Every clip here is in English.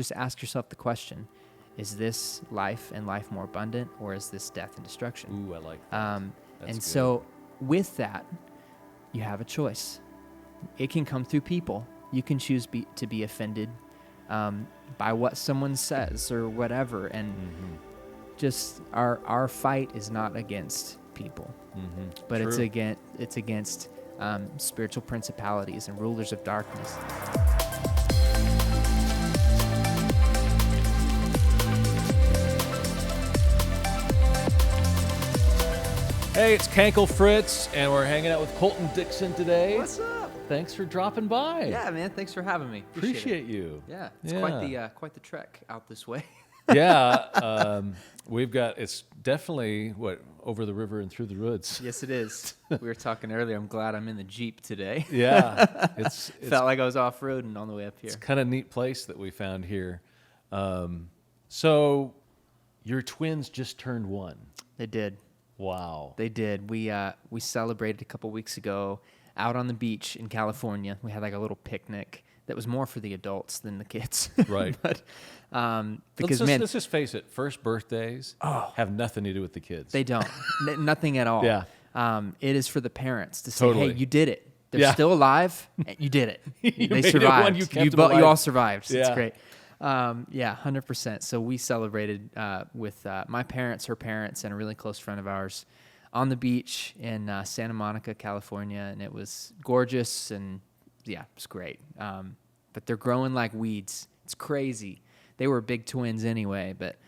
just ask yourself the question, is this life and life more abundant, or is this death and destruction? Ooh, I like that. That's good. So with that, you have a choice. It can come through people. You can choose to be offended by what someone says or whatever. And just our fight is not against people, but True. it's against spiritual principalities and rulers of darkness. Hey, it's Cankle Fritz, and we're hanging out with Colton Dixon today. What's up? Thanks for dropping by. Yeah, man. Thanks for having me. Appreciate you. Yeah, it's quite the trek out this way. Yeah, it's definitely, over the river and through the woods. Yes, it is. We were talking earlier. I'm glad I'm in the Jeep today. Yeah. It's Felt like I was off-roading on the way up here. It's kind of a neat place that we found here. So your twins just turned 1. They did. Wow. They did. We celebrated a couple weeks ago out on the beach in California. We had like a little picnic that was more for the adults than the kids. Right. But because let's just face it, first birthdays have nothing to do with the kids. they don't. Nothing at all. Yeah. It is for the parents to say, Totally. hey, you did it. They're still alive. And you did it. You They made it survived. one, you kept them alive. You all survived. Yeah. It's great. 100%. So we celebrated with my parents, her parents, and a really close friend of ours on the beach in Santa Monica, California, and it was gorgeous, and yeah, it was great. But they're growing like weeds. It's crazy. They were big twins anyway, but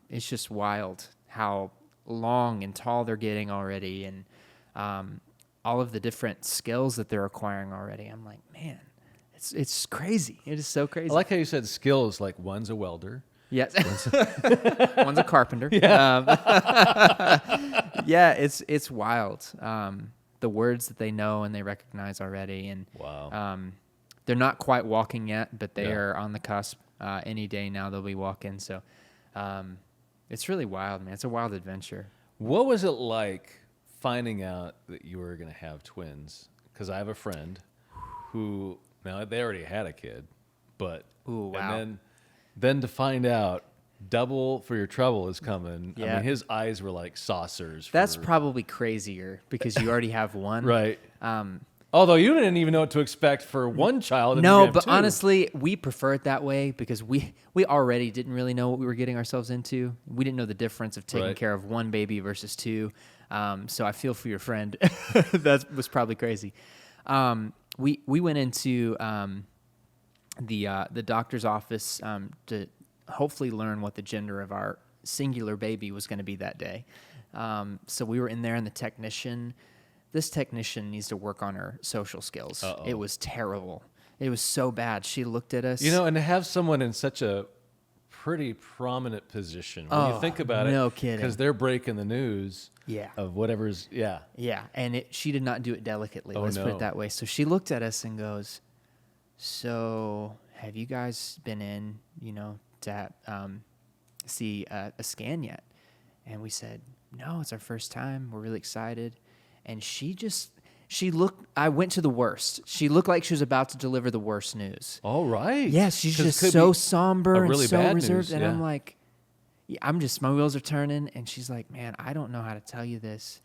it's just wild how long and tall they're getting already, and all of the different skills that they're acquiring already. I'm like, man, it's crazy. It is so crazy. I like how you said skills, like one's a welder. Yes. One's a carpenter. Yeah. Yeah, it's wild. The words that they know and they recognize already. And Wow. they're not quite walking yet, but they are on the cusp. Any day now they'll be walking. So it's really wild, man. It's a wild adventure. What was it like finding out that you were going to have twins? Because I have a friend who, now they already had a kid, but Ooh, wow. And then to find out double for your trouble is coming. Yeah. I mean, his eyes were like saucers. That's probably crazier because you already have one. Right. Although you didn't even know what to expect for one child. And No, you but have two. honestly, we prefer it that way because we already didn't really know what we were getting ourselves into. We didn't know the difference of taking care of one baby versus two. So I feel for your friend. That was probably crazy. We went into the doctor's office to hopefully learn what the gender of our singular baby was going to be that day. So we were in there, and this technician needs to work on her social skills. Uh-oh. It was terrible. It was so bad. She looked at us. And to have someone in such a pretty prominent position, when you think about it. No kidding. Because they're breaking the news of whatever's, Yeah, and she did not do it delicately, let's put no. it that way. So she looked at us and goes, so have you guys been in, to see a scan yet? And we said, no, it's our first time. We're really excited. And she looked, I went to the worst. She looked like she was about to deliver the worst news. all right. Yeah, she's 'Cause it just could so be somber a really and so bad reserved. news, And yeah. I'm like, my wheels are turning. And she's like, man, I don't know how to tell you this,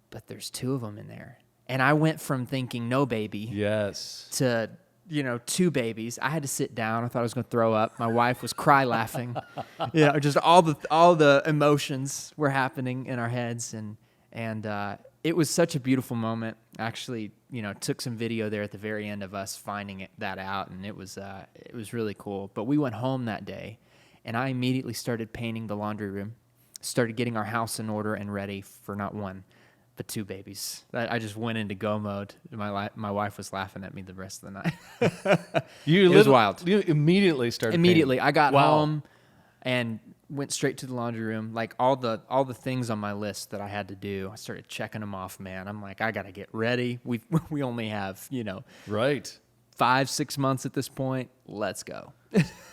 but there's 2 of them in there. And I went from thinking no baby Yes. to, 2 babies. I had to sit down. I thought I was going to throw up. My wife was cry laughing. Just all the emotions were happening in our heads. And it was such a beautiful moment. Actually, took some video there at the very end of us finding that out, and it was really cool. But we went home that day, and I immediately started painting the laundry room, started getting our house in order and ready for not 1, but 2 babies. I just went into go mode. My wife was laughing at me the rest of the night. It was wild. You immediately started Immediately, painting. I got Wow. home and went straight to the laundry room. Like all the things on my list that I had to do, I started checking them off. Man, I'm like, I gotta get ready. We only have Right. 5-6 months at this point. Let's go.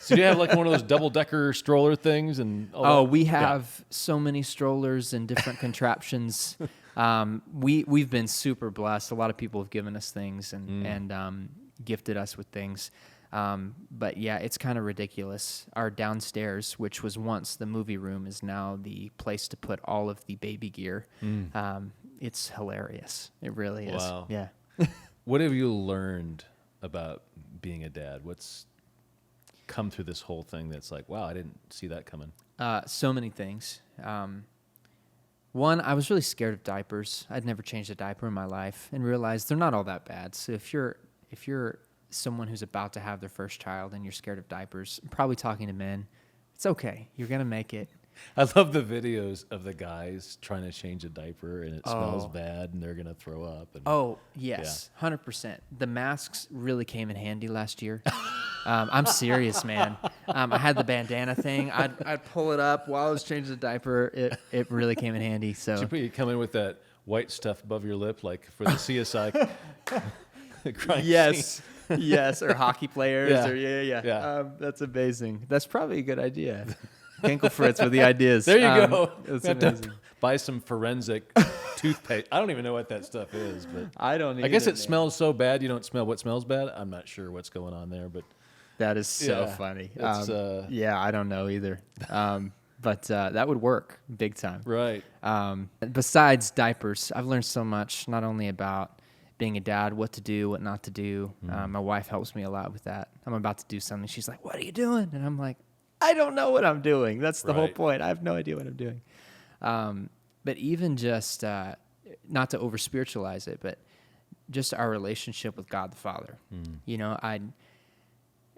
So you have like one of those double-decker stroller things and all Oh, that? we have so many strollers and different contraptions. We've been super blessed. A lot of people have given us things and gifted us with things. But yeah, it's kind of ridiculous. Our downstairs, which was once the movie room, is now the place to put all of the baby gear. It's hilarious. It really is. Wow. Yeah. What have you learned about being a dad? What's come through this whole thing that's like, wow, I didn't see that coming? So many things. One, I was really scared of diapers. I'd never changed a diaper in my life and realized they're not all that bad. So if you're someone who's about to have their first child and you're scared of diapers, I'm probably talking to men, it's okay. You're going to make it. I love the videos of the guys trying to change a diaper and it smells bad and they're going to throw up. And, Oh, yes, 100%. The masks really came in handy last year. I'm serious, man. I had the bandana thing. I'd pull it up while I was changing the diaper. It really came in handy. So you come in with that white stuff above your lip, like for the CSI crime yes, scene. yes, or hockey players. Yeah. Or yeah. Yeah. That's amazing. That's probably a good idea. Kinkle Fritz with the ideas. There you go. That's We have to amazing. buy some forensic toothpaste. I don't even know what that stuff is, but I don't. I guess either, it man. smells so bad you don't smell what smells bad. I'm not sure what's going on there, but That is so Yeah, funny. it's, Yeah, I don't know either. But that would work big time. right. Besides diapers, I've learned so much, not only about being a dad, what to do, what not to do. My wife helps me a lot with that. I'm about to do something. She's like, "What are you doing?" And I'm like, "I don't know what I'm doing." That's the whole Right. point. I have no idea what I'm doing. But even just, not to over spiritualize it, but just our relationship with God the Father. You know,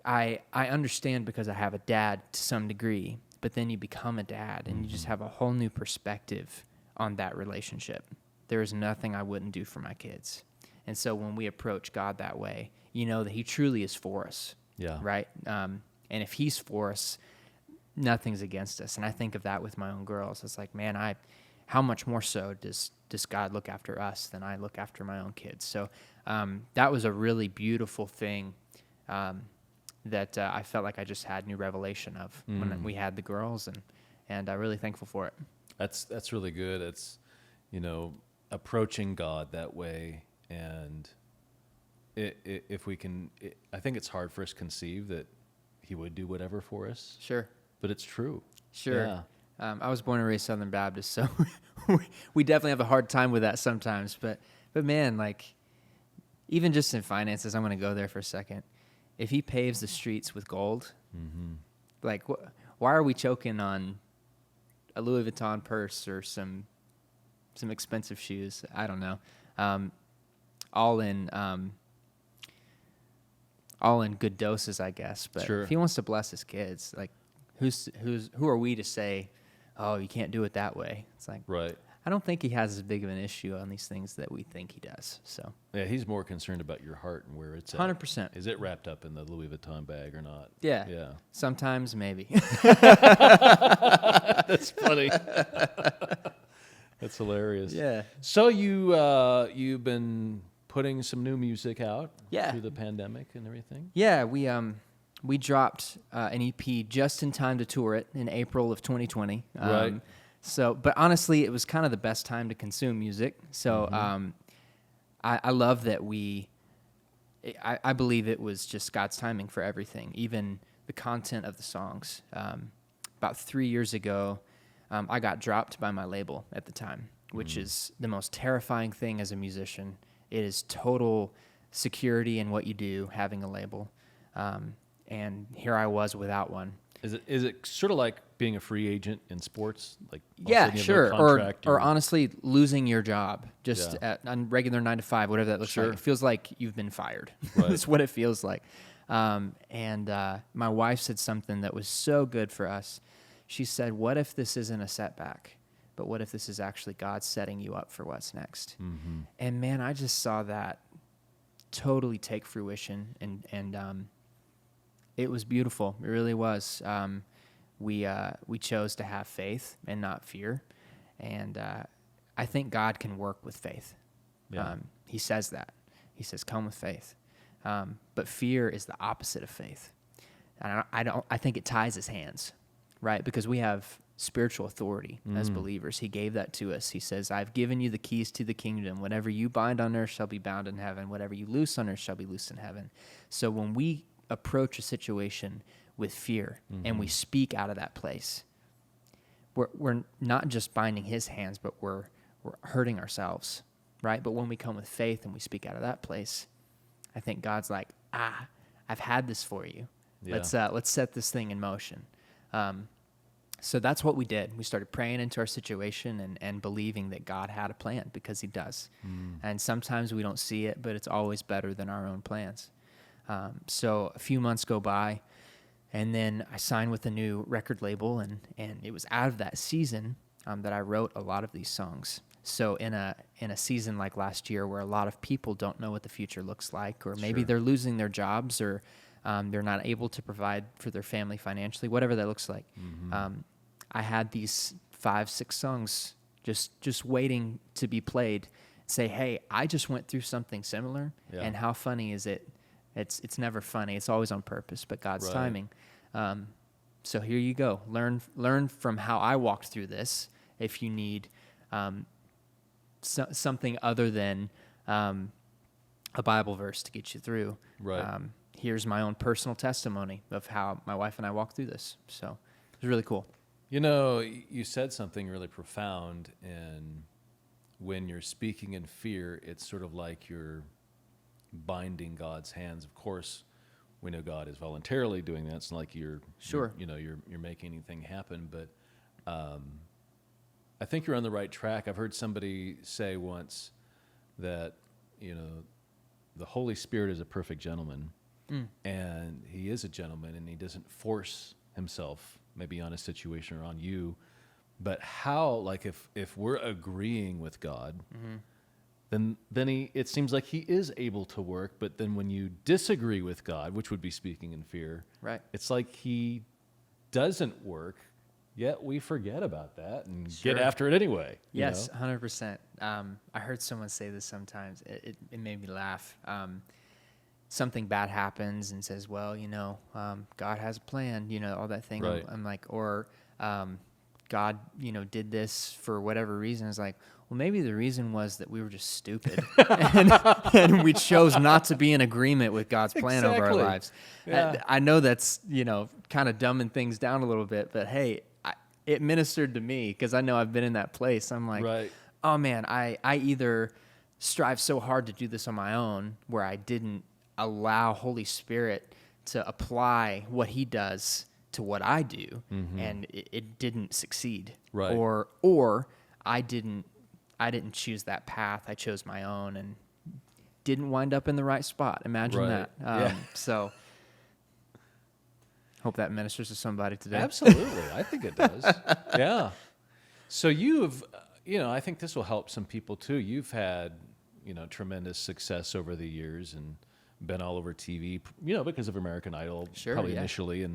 I understand because I have a dad to some degree, but then you become a dad and you just have a whole new perspective on that relationship. There is nothing I wouldn't do for my kids. And so when we approach God that way, you know that he truly is for us. Yeah. Right? And if he's for us, nothing's against us. And I think of that with my own girls. It's like, man, how much more so does God look after us than I look after my own kids? So that was a really beautiful thing that I felt like I just had new revelation of when we had the girls, and I'm really thankful for it. That's really good. It's, approaching God that way, and if we can, I think it's hard for us to conceive that he would do whatever for us, Sure. but it's true. Sure. Yeah. I was born and raised Southern Baptist, so we definitely have a hard time with that sometimes. But man, like, even just in finances, I'm going to go there for a second. If he paves the streets with gold, like, why are we choking on a Louis Vuitton purse or some expensive shoes? I don't know. All in good doses, I guess. But Sure. if he wants to bless his kids, like, who are we to say, oh, you can't do it that way? It's like, Right. I don't think he has as big of an issue on these things that we think he does. So Yeah, he's more concerned about your heart and where it's at. 100%. Is it wrapped up in the Louis Vuitton bag or not? Yeah. Yeah. Sometimes maybe. That's funny. That's hilarious. Yeah. So you've been putting some new music out Yeah. through the pandemic and everything? Yeah, we dropped an EP just in time to tour it in April of 2020. Right. So, but honestly, it was kind of the best time to consume music. So, I love that I believe it was just God's timing for everything, even the content of the songs. About 3 years ago, I got dropped by my label at the time, which is the most terrifying thing as a musician. It is total security in what you do, having a label. And here I was without one. Is it sort of like being a free agent in sports? Like all of a Yeah, sudden you have no sure. contract, Or honestly, losing your job just Yeah. on regular 9 to 5, whatever that looks Sure. like. It feels like you've been fired. Right. That's what it feels like. And my wife said something that was so good for us. She said, "What if this isn't a setback, but what if this is actually God setting you up for what's next?" And man, I just saw that totally take fruition, and it was beautiful. It really was. We chose to have faith and not fear, and I think God can work with faith. Yeah. He says that. He says, "Come with faith," but fear is the opposite of faith, and I think it ties his hands, right? Because we have spiritual authority as believers. He gave that to us. He says, "I've given you the keys to the kingdom. Whatever you bind on earth shall be bound in heaven. Whatever you loose on earth shall be loosed in heaven." So when we approach a situation with fear and we speak out of that place, we're not just binding his hands, but we're hurting ourselves, right? But when we come with faith and we speak out of that place, I think God's like, I've had this for you. Yeah. Let's set this thing in motion. So that's what we did. We started praying into our situation and believing that God had a plan, because he does. And sometimes we don't see it, but it's always better than our own plans. So a few months go by, and then I signed with a new record label, and it was out of that season that I wrote a lot of these songs. So in a season like last year, where a lot of people don't know what the future looks like, or maybe they're losing their jobs, or they're not able to provide for their family financially, whatever that looks like. I had these 5-6 songs just waiting to be played. Say, hey, I just went through something similar, and how funny is it? It's never funny. It's always on purpose, but God's timing. So here you go. Learn from how I walked through this. If you need something other than a Bible verse to get you through, here's my own personal testimony of how my wife and I walked through this. So it was really cool. You know, you said something really profound, and when you're speaking in fear, it's sort of like you're binding God's hands. Of course, we know God is voluntarily doing that. It's not like you're making anything happen, but I think you're on the right track. I've heard somebody say once that, the Holy Spirit is a perfect gentleman, and he is a gentleman, and he doesn't force himself maybe on a situation or on you. But how, like, if we're agreeing with God, then it seems like he is able to work. But then when you disagree with God, which would be speaking in fear, it's like he doesn't work, yet we forget about that and get after it anyway. Yes, 100%. I heard someone say this sometimes. It made me laugh. Something bad happens and says, well, God has a plan, all that thing. Right. I'm like, or God, did this for whatever reason. It's like, well, maybe the reason was that we were just stupid and we chose not to be in agreement with God's plan over our lives. Yeah. I know that's, kind of dumbing things down a little bit, but hey, it ministered to me because I know I've been in that place. I'm like, oh man, I either strive so hard to do this on my own, where I didn't allow Holy Spirit to apply what he does to what I do, and it didn't succeed. Or I didn't choose that path. I chose my own and didn't wind up in the right spot. Imagine that. So hope that ministers to somebody today. Absolutely. I think it does. Yeah. So you've, I think this will help some people too. You've had, tremendous success over the years and been all over TV, because of American Idol, initially.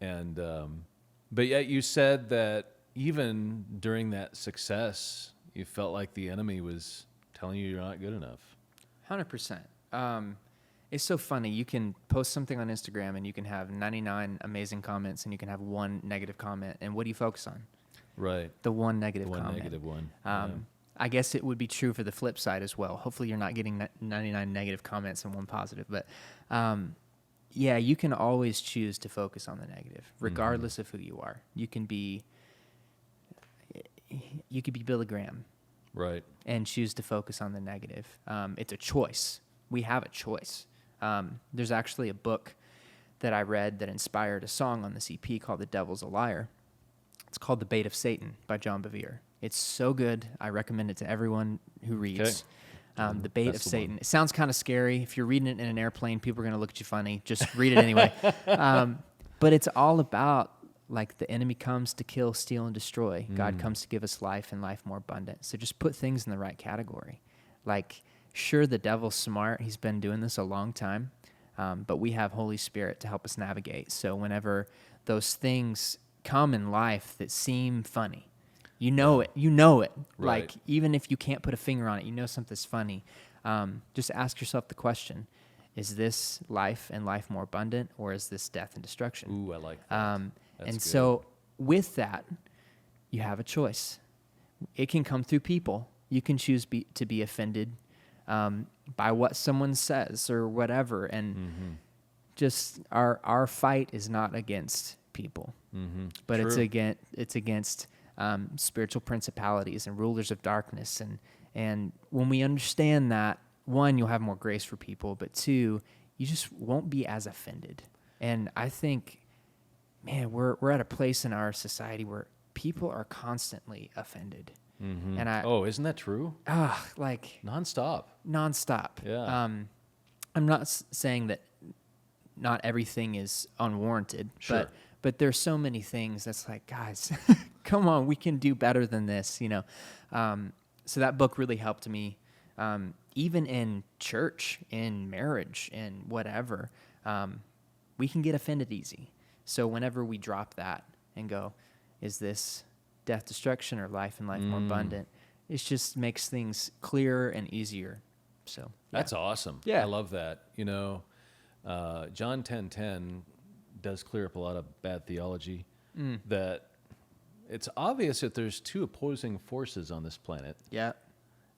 But yet you said that even during that success, you felt like the enemy was telling you you're not good enough. 100%. It's so funny. You can post something on Instagram and you can have 99 amazing comments and you can have one negative comment. And what do you focus on? Right. The one negative comment. One negative one. I guess it would be true for the flip side as well. Hopefully you're not getting 99 negative comments and one positive. But you can always choose to focus on the negative, regardless of who you are. You could be Billy Graham. Right. And choose to focus on the negative. It's a choice. We have a choice. There's actually a book that I read that inspired a song on this EP called The Devil's a Liar. It's called The Bait of Satan by John Bevere. It's so good. I recommend it to everyone who reads. The Bait of Satan. It sounds kind of scary. If you're reading it in an airplane, people are going to look at you funny. Just read it anyway. But it's all about, like, the enemy comes to kill, steal, and destroy. God comes to give us life and life more abundant. So just put things in the right category. Like, sure, the devil's smart. He's been doing this a long time. But we have Holy Spirit to help us navigate. So whenever those things come in life that seem funny, you know it. Right. Like, even if you can't put a finger on it, something's funny. Just ask yourself the question, is this life and life more abundant, or is this death and destruction? Ooh, I like that. And good. So with that, you have a choice. It can come through people. You can choose to be offended by what someone says or whatever, and just our fight is not against people, but True. it's against spiritual principalities and rulers of darkness. And when we understand that, one, you'll have more grace for people, but two, you just won't be as offended. And I think, man, we're at a place in our society where people are constantly offended. Mm-hmm. And Isn't that true? like Nonstop. nonstop. Yeah. I'm not saying that not everything is unwarranted, Sure. but there's so many things that's like, guys, come on, we can do better than this, you know. So that book really helped me, even in church, in marriage, in whatever. We can get offended easy. So whenever we drop that and go, is this death, destruction, or life and life more abundant? It just makes things clearer and easier. So yeah. That's awesome. Yeah. I love that. You know, John 10:10 does clear up a lot of bad theology. That it's obvious that there's two opposing forces on this planet. Yeah.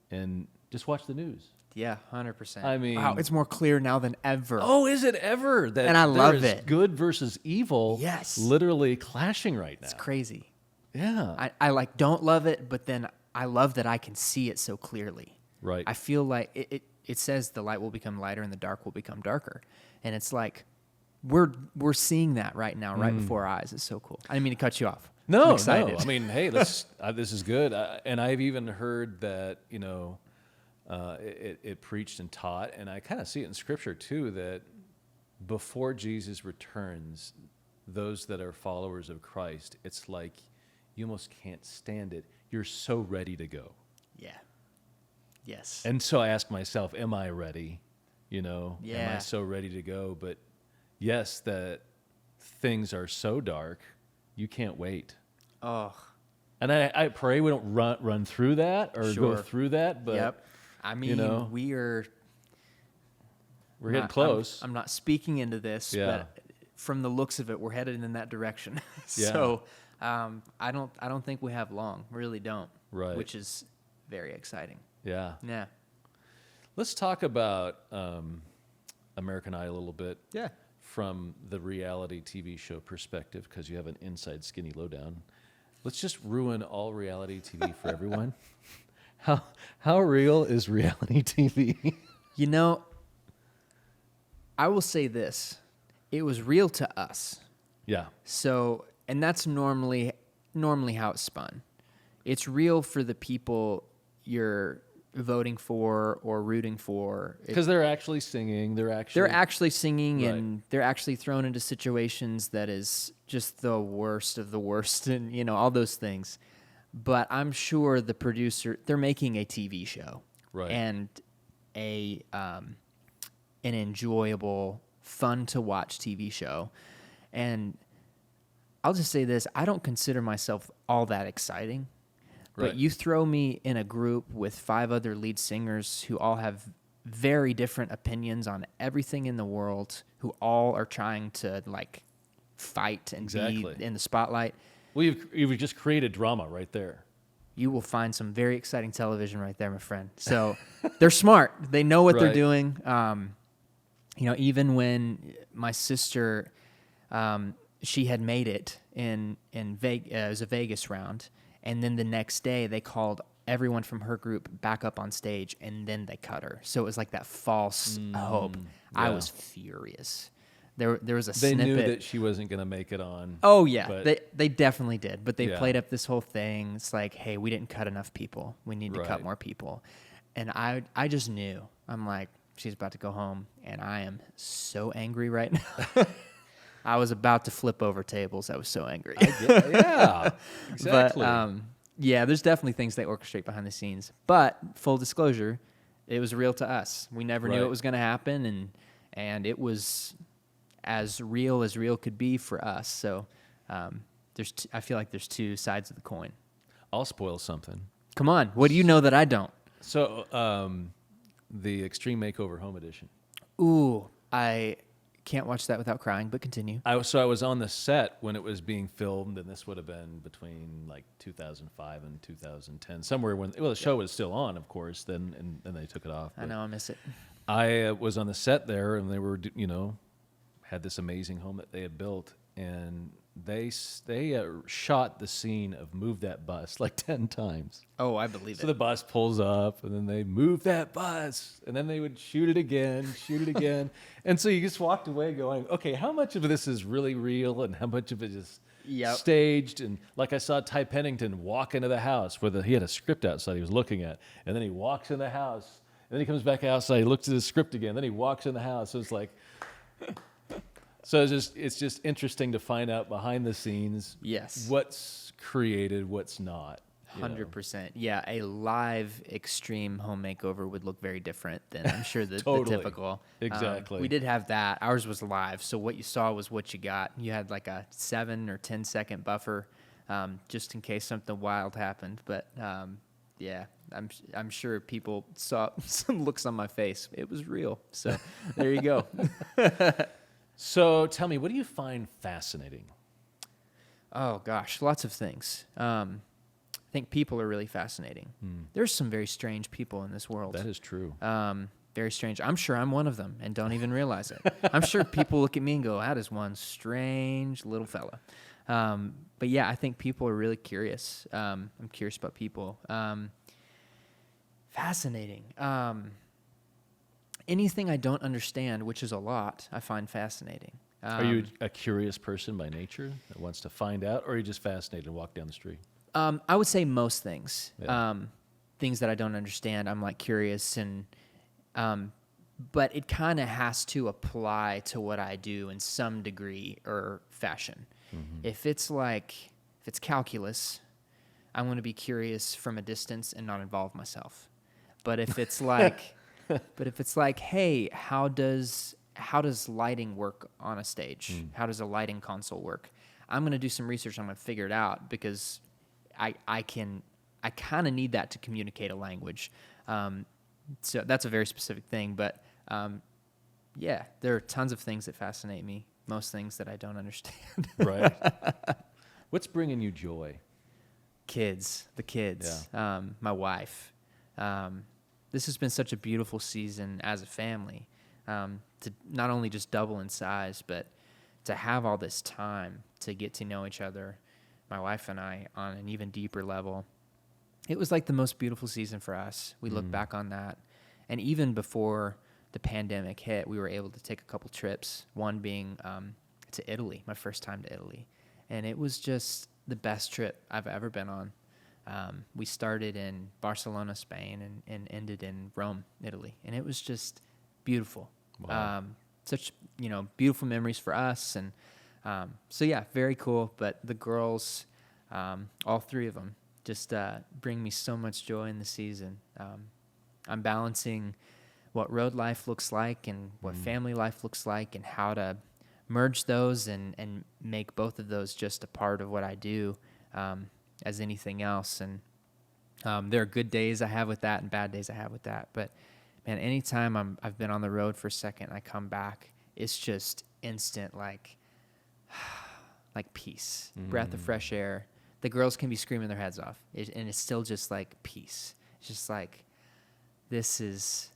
And just watch the news. Yeah, 100%. I mean, wow, it's more clear now than ever. Oh, is it ever? That And I love there's it. Good versus evil. Yes. Literally clashing right now. It's crazy. Yeah. I like don't love it, but then I love that I can see it so clearly. Right. I feel like it says the light will become lighter and the dark will become darker. And it's like we're seeing that right now, right before our eyes. It's so cool. I didn't mean to cut you off. I'm No. excited. I mean, hey, this is good. And I've even heard that, you know, it preached and taught, and I kind of see it in Scripture too, that before Jesus returns, those that are followers of Christ, it's like you almost can't stand it. You're so ready to go. Yeah. Yes. And so I ask myself, am I ready? You know, am Yeah. I so ready to go? But yes, that things are so dark, you can't wait. Oh. And I pray we don't run through that or Sure. go through that. But Yep. I mean, you know, we're getting close. I'm not speaking into this, Yeah. but from the looks of it, we're headed in that direction. Yeah. So I don't think we have long. Really don't. Right. Which is very exciting. Yeah. Yeah. Let's talk about American Idol a little bit. Yeah. From the reality TV show perspective, because you have an inside skinny lowdown. Let's just ruin all reality TV for everyone. How real is reality TV? You know, I will say this. It was real to us. Yeah. So, and that's normally how it's spun. It's real for the people you're voting for or rooting for. Because they're actually singing. They're actually singing, Right. and they're actually thrown into situations that is just the worst of the worst, and you know, all those things. But I'm sure the producer, they're making a TV show, Right. and an enjoyable, fun to watch TV show. And I'll just say this: I don't consider myself all that exciting. Right. But you throw me in a group with 5 other lead singers who all have very different opinions on everything in the world, who all are trying to like fight and Exactly. be in the spotlight. Well, you've just created drama right there. You will find some very exciting television right there, my friend. So they're smart. They know what they're Right. doing. You know, even when my sister, she had made it in Vegas, it was a Vegas round. And then the next day, they called everyone from her group back up on stage, and then they cut her. So it was like that false hope. I yeah. was furious. There was a They snippet. knew that she wasn't going to make it on. Oh, yeah. but- They definitely did. But they Yeah. played up this whole thing. It's like, hey, we didn't cut enough people. We need to cut Right. more people. And I just knew. I'm like, she's about to go home, and I am so angry right now. I was about to flip over tables. I was so angry. Yeah, exactly. But yeah, there's definitely things they orchestrate behind the scenes. But full disclosure, it was real to us. We never knew Right. it was going to happen, and it was as real could be for us. So I feel like there's 2 sides of the coin. I'll spoil something. Come on, what do you know that I don't? So, the Extreme Makeover Home Edition. Ooh, I can't watch that without crying. But continue. I was on the set when it was being filmed, and this would have been between like 2005 and 2010, somewhere when the show was still on, of course. Then they took it off. I know I miss it. I was on the set there, and they were had this amazing home that they had built, and they shot the scene of Move That Bus like 10 times. Oh, I believe So the it. bus pulls up, and then they move that bus, and then they would shoot it again, and so you just walked away going, okay, how much of this is really real, and how much of it is Yep. staged? And like I saw Ty Pennington walk into the house where he had a script outside he was looking at, and then he walks in the house, and then he comes back outside, he looks at his script again, then he walks in the house. So it's like, so it's just interesting to find out behind the scenes, Yes. what's created, what's not. 100%. Yeah, a live extreme home makeover would look very different than I'm sure the Totally. typical. Exactly. We did have that. Ours was live, so what you saw was what you got. You had like a 7 or 10 second buffer, just in case something wild happened. But yeah, I'm sure people saw some looks on my face. It was real. So there you go. So tell me, what do you find fascinating? Oh gosh, lots of things. I think people are really fascinating. There's some very strange people in this world. That is true. Very strange. I'm sure I'm one of them and don't even realize it. I'm sure people look at me and go, that is one strange little fella. But yeah, I think people are really curious. I'm curious about people. Fascinating. Anything I don't understand, which is a lot, I find fascinating. Are you a curious person by nature that wants to find out, or are you just fascinated and walk down the street? I would say most things. Yeah. Things that I don't understand, I'm like curious, and but it kind of has to apply to what I do in some degree or fashion. If it's calculus, I'm going to be curious from a distance and not involve myself. But if it's like, hey, how does lighting work on a stage? How does a lighting console work? I'm going to do some research. I'm going to figure it out because I kind of need that to communicate a language. So that's a very specific thing. But yeah, there are tons of things that fascinate me. Most things that I don't understand. Right. What's bringing you joy? The kids, my wife. This has been such a beautiful season as a family, to not only just double in size, but to have all this time to get to know each other, my wife and I, on an even deeper level. It was like the most beautiful season for us. We look back on that. And even before the pandemic hit, we were able to take a couple trips, one being to Italy, my first time to Italy. And it was just the best trip I've ever been on. We started in Barcelona, Spain, and ended in Rome, Italy. And it was just beautiful. Wow. Such, beautiful memories for us. And so, yeah, very cool. But the girls, all three of them, just bring me so much joy in the season. I'm balancing what road life looks like and what family life looks like, and how to merge those and make both of those just a part of what I do as anything else. And there are good days I have with that and bad days I have with that. But, man, anytime I've been on the road for a second and I come back, it's just instant, like peace, breath of fresh air. The girls can be screaming their heads off, and it's still just like peace. It's just like, this is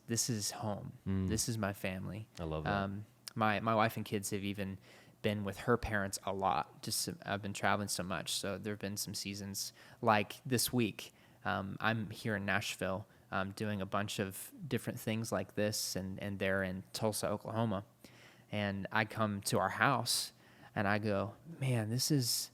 home. This is my family. I love that. My wife and kids have even been with her parents a lot. I've been traveling so much, so there have been some seasons like this week. I'm here in Nashville doing a bunch of different things like this, and they're in Tulsa, Oklahoma. And I come to our house, and I go, man, this is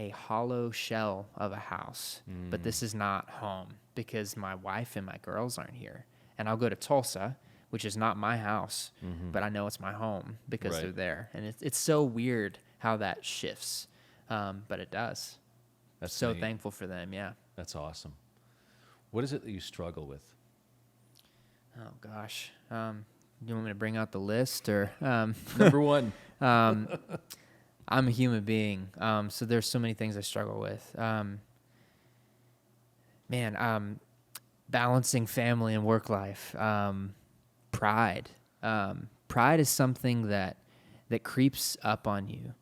a hollow shell of a house, but this is not home because my wife and my girls aren't here. And I'll go to Tulsa, which is not my house, but I know it's my home because they're there. And it's so weird how that shifts, but it does. That's so neat. Thankful for them, yeah. That's awesome. What is it that you struggle with? Oh, gosh. You want me to bring out the list? Or Number one. I'm a human being, so there's so many things I struggle with. Balancing family and work life. Pride. Pride is something that creeps up on you.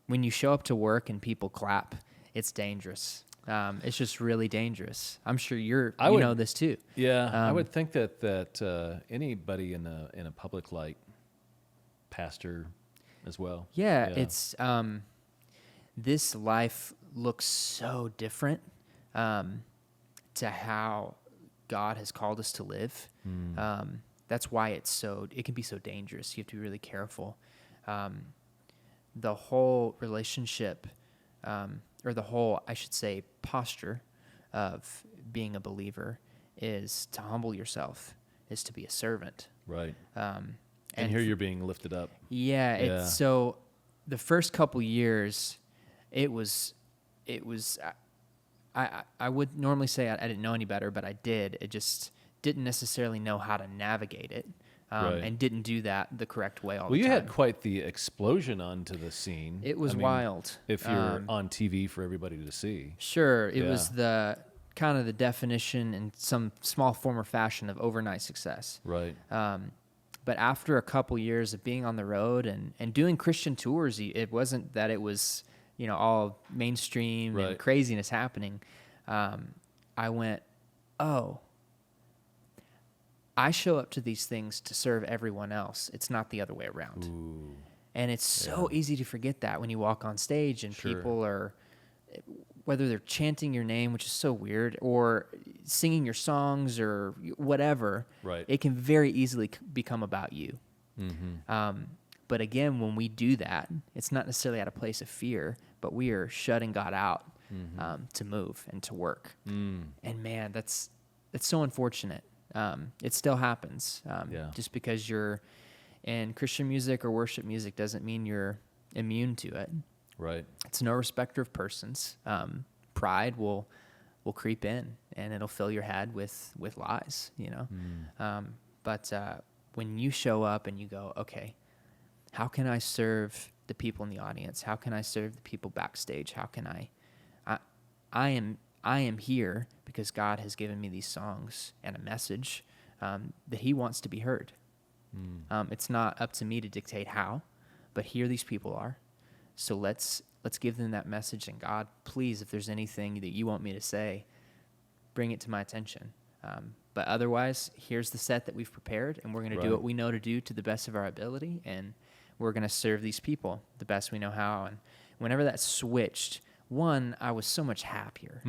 When you show up to work and people clap, it's dangerous. It's just really dangerous. I'm sure you know this too. Yeah, I would think that anybody in a public light pastor as well. Yeah, it's this life looks so different to how God has called us to live. That's why it can be so dangerous. You have to be really careful. The whole relationship, or the whole, I should say, posture of being a believer is to humble yourself, is to be a servant. Right. And here you're being lifted up. Yeah. So the first couple years, it was. I would normally say I didn't know any better, but I did. It just didn't necessarily know how to navigate it, and didn't do that the correct way all the time. Well, you had quite the explosion onto the scene. It was wild. If you're on TV for everybody to see. Sure. It was the kind of the definition in some small form or fashion of overnight success. Right. But after a couple years of being on the road and doing Christian tours, it wasn't that it was, all mainstream and craziness happening. I went, I show up to these things to serve everyone else. It's not the other way around. Ooh. And it's so easy to forget that when you walk on stage and people are, whether they're chanting your name, which is so weird, or singing your songs or whatever, it can very easily become about you. Mm-hmm. But again, when we do that, it's not necessarily at a place of fear, but we are shutting God out to move and to work. And man, it's so unfortunate. It still happens. Just because you're in Christian music or worship music doesn't mean you're immune to it. Right. It's no respecter of persons. Pride will creep in and it'll fill your head with lies, But when you show up and you go, okay, how can I serve the people in the audience? How can I serve the people backstage? How can I am here because God has given me these songs and a message that he wants to be heard. It's not up to me to dictate how, but here these people are. So let's give them that message. And God, please, if there's anything that you want me to say, bring it to my attention. But otherwise, here's the set that we've prepared, and we're going to do what we know to do to the best of our ability, and we're going to serve these people the best we know how. And whenever that switched, I was so much happier.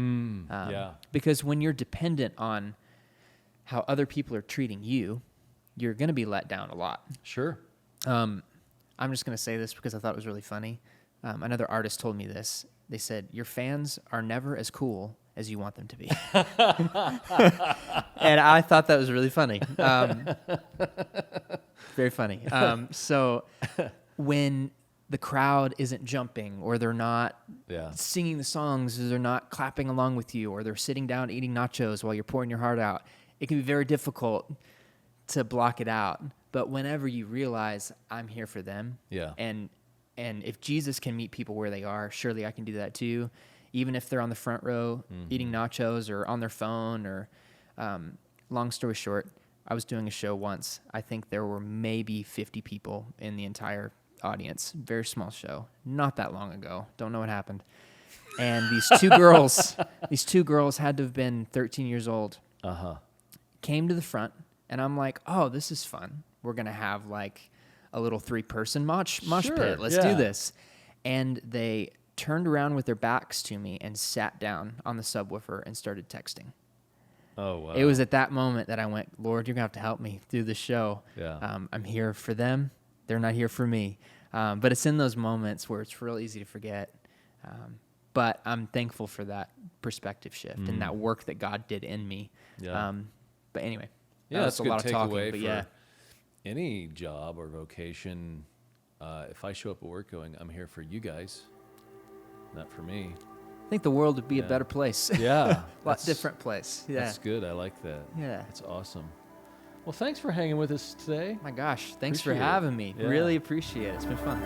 Because when you're dependent on how other people are treating you, you're going to be let down a lot. Sure. I'm just going to say this because I thought it was really funny. Another artist told me this. They said, your fans are never as cool as you want them to be. And I thought that was really funny. Very funny. So when the crowd isn't jumping, or they're not singing the songs, or they're not clapping along with you, or they're sitting down eating nachos while you're pouring your heart out, it can be very difficult to block it out. But whenever you realize I'm here for them, and if Jesus can meet people where they are, surely I can do that too. Even if they're on the front row eating nachos or on their phone, or long story short, I was doing a show once. I think there were maybe 50 people in the entire audience. Very small show. Not that long ago. Don't know what happened. And these two girls had to have been 13 years old. Came to the front, and I'm like, oh, this is fun. We're going to have like a little 3-person mosh pit. Let's do this. And they turned around with their backs to me and sat down on the subwoofer and started texting. Oh, wow. It was at that moment that I went, Lord, you're going to have to help me through this show. I'm here for them. They're not here for me. But it's in those moments where it's real easy to forget. But I'm thankful for that perspective shift and that work that God did in me. But anyway, that's a good lot of talking. Takeaway but for any job or vocation. If I show up at work going, I'm here for you guys, not for me. I think the world would be a better place. Yeah. A lot different place. Yeah. That's good. I like that. Yeah. That's awesome. Well, thanks for hanging with us today. My gosh. Thanks for having me. Yeah. Really appreciate it. It's been fun.